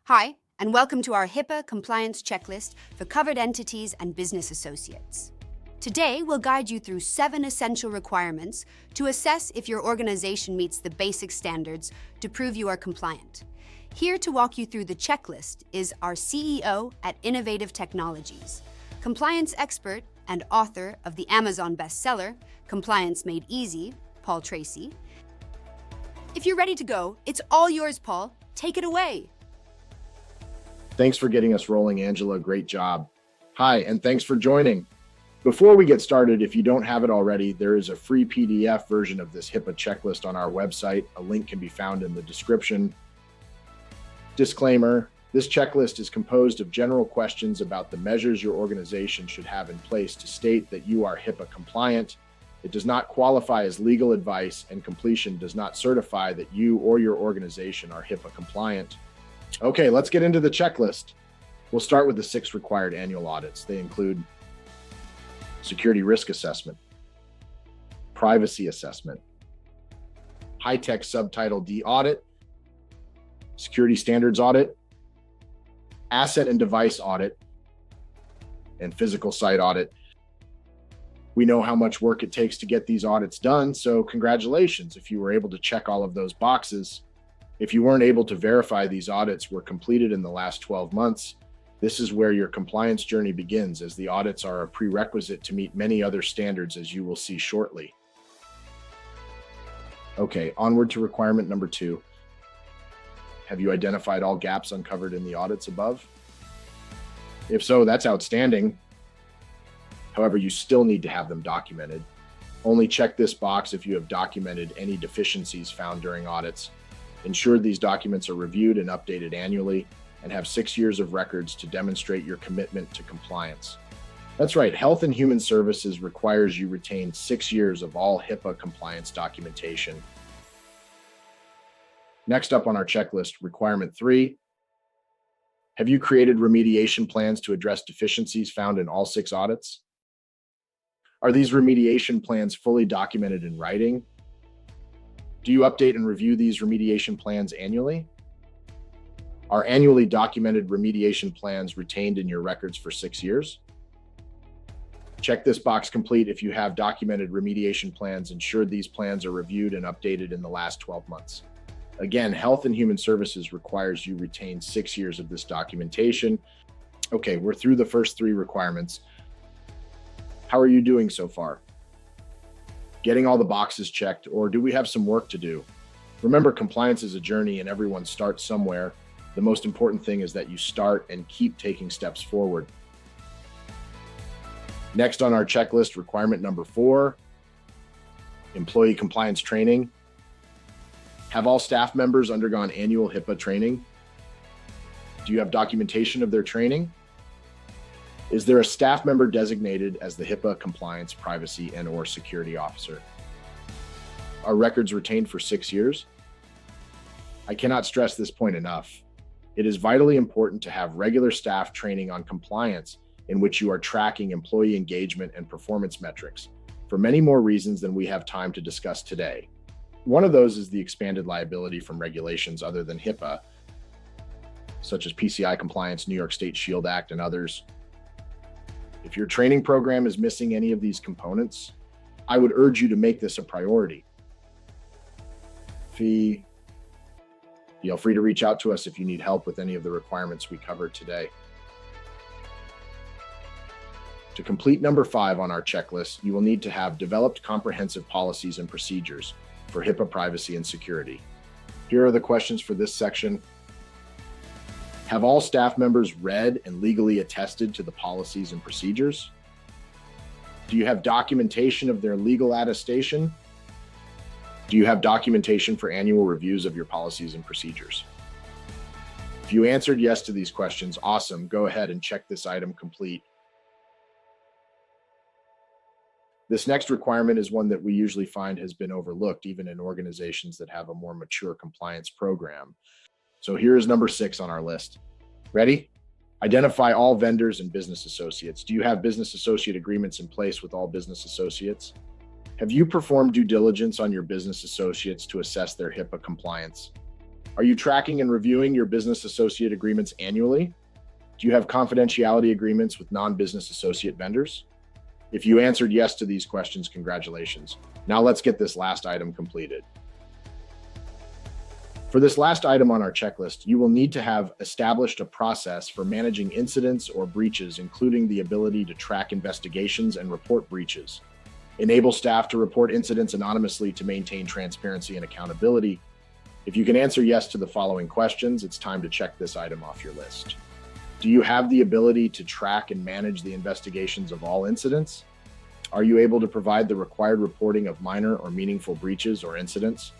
Hi, and welcome to our HIPAA compliance checklist for covered entities and business associates. Today, we'll guide you through 7 essential requirements to assess if your organization meets the basic standards to prove you are compliant. Here to walk you through the checklist is our CEO at Innovative Technologies, compliance expert and author of the Amazon bestseller, Compliance Made Easy, Paul Tracy. If you're ready to go, it's all yours, Paul. Take it away. Thanks for getting us rolling, Angela. Great job. Hi, and thanks for joining. Before we get started, if you don't have it already, there is a free PDF version of this HIPAA checklist on our website. A link can be found in the description. Disclaimer, this checklist is composed of general questions about the measures your organization should have in place to state that you are HIPAA compliant. It does not qualify as legal advice, and completion does not certify that you or your organization are HIPAA compliant. Okay, let's get into the checklist. We'll start with the 6 required annual audits. They include security risk assessment, privacy assessment, high-tech subtitle D audit, security standards audit, asset and device audit, and physical site audit. We know how much work it takes to get these audits done, so congratulations if you were able to check all of those boxes. If you weren't able to verify these audits were completed in the last 12 months, this is where your compliance journey begins, as the audits are a prerequisite to meet many other standards, as you will see shortly. Okay, onward to requirement number 2. Have you identified all gaps uncovered in the audits above? If so, that's outstanding. However, you still need to have them documented. Only check this box if you have documented any deficiencies found during audits. Ensure these documents are reviewed and updated annually, and have 6 years of records to demonstrate your commitment to compliance. That's right, Health and Human Services requires you retain 6 years of all HIPAA compliance documentation. Next up on our checklist, requirement 3. Have you created remediation plans to address deficiencies found in all 6 audits? Are these remediation plans fully documented in writing? Do you update and review these remediation plans annually? Are annually documented remediation plans retained in your records for 6 years? Check this box complete if you have documented remediation plans. Ensure these plans are reviewed and updated in the last 12 months. Again, Health and Human Services requires you retain 6 years of this documentation. Okay, we're through the first 3 requirements. How are you doing so far? Getting all the boxes checked, or do we have some work to do? Remember, compliance is a journey and everyone starts somewhere. The most important thing is that you start and keep taking steps forward. Next on our checklist, requirement number 4, employee compliance training. Have all staff members undergone annual HIPAA training? Do you have documentation of their training? Is there a staff member designated as the HIPAA compliance, privacy, and/or security officer? Are records retained for 6 years? I cannot stress this point enough. It is vitally important to have regular staff training on compliance in which you are tracking employee engagement and performance metrics for many more reasons than we have time to discuss today. One of those is the expanded liability from regulations other than HIPAA, such as PCI compliance, New York State SHIELD Act, and others. If your training program is missing any of these components, I would urge you to make this a priority. Feel free to reach out to us if you need help with any of the requirements we covered today. To complete number 5 on our checklist, you will need to have developed comprehensive policies and procedures for HIPAA privacy and security. Here are the questions for this section. Have all staff members read and legally attested to the policies and procedures? Do you have documentation of their legal attestation? Do you have documentation for annual reviews of your policies and procedures? If you answered yes to these questions, awesome. Go ahead and check this item complete. This next requirement is one that we usually find has been overlooked, even in organizations that have a more mature compliance program. So here is number 6 on our list. Ready? Identify all vendors and business associates. Do you have business associate agreements in place with all business associates? Have you performed due diligence on your business associates to assess their HIPAA compliance? Are you tracking and reviewing your business associate agreements annually? Do you have confidentiality agreements with non-business associate vendors? If you answered yes to these questions, congratulations. Now let's get this last item completed. For this last item on our checklist, you will need to have established a process for managing incidents or breaches, including the ability to track investigations and report breaches. Enable staff to report incidents anonymously to maintain transparency and accountability. If you can answer yes to the following questions, it's time to check this item off your list. Do you have the ability to track and manage the investigations of all incidents? Are you able to provide the required reporting of minor or meaningful breaches or incidents?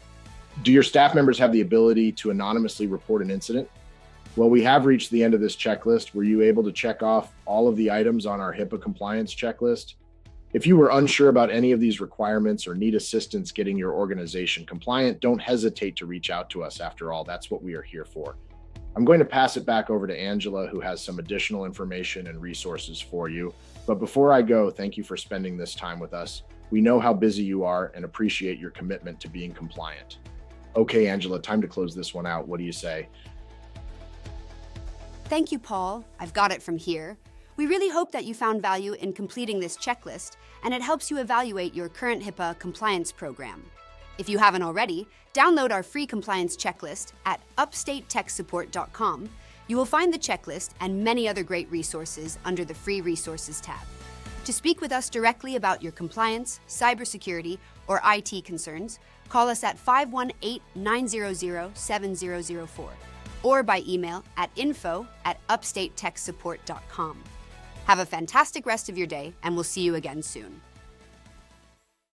Do your staff members have the ability to anonymously report an incident? Well, we have reached the end of this checklist. Were you able to check off all of the items on our HIPAA compliance checklist? If you were unsure about any of these requirements or need assistance getting your organization compliant, don't hesitate to reach out to us. After all, that's what we are here for. I'm going to pass it back over to Angela, who has some additional information and resources for you. But before I go, thank you for spending this time with us. We know how busy you are and appreciate your commitment to being compliant. Okay, Angela, time to close this one out. What do you say? Thank you, Paul. I've got it from here. We really hope that you found value in completing this checklist and it helps you evaluate your current HIPAA compliance program. If you haven't already, download our free compliance checklist at upstatetechsupport.com. You will find the checklist and many other great resources under the Free Resources tab. To speak with us directly about your compliance, cybersecurity, or IT concerns, call us at 518-900-7004 or by email at info@upstatetechsupport.com. Have a fantastic rest of your day, and we'll see you again soon.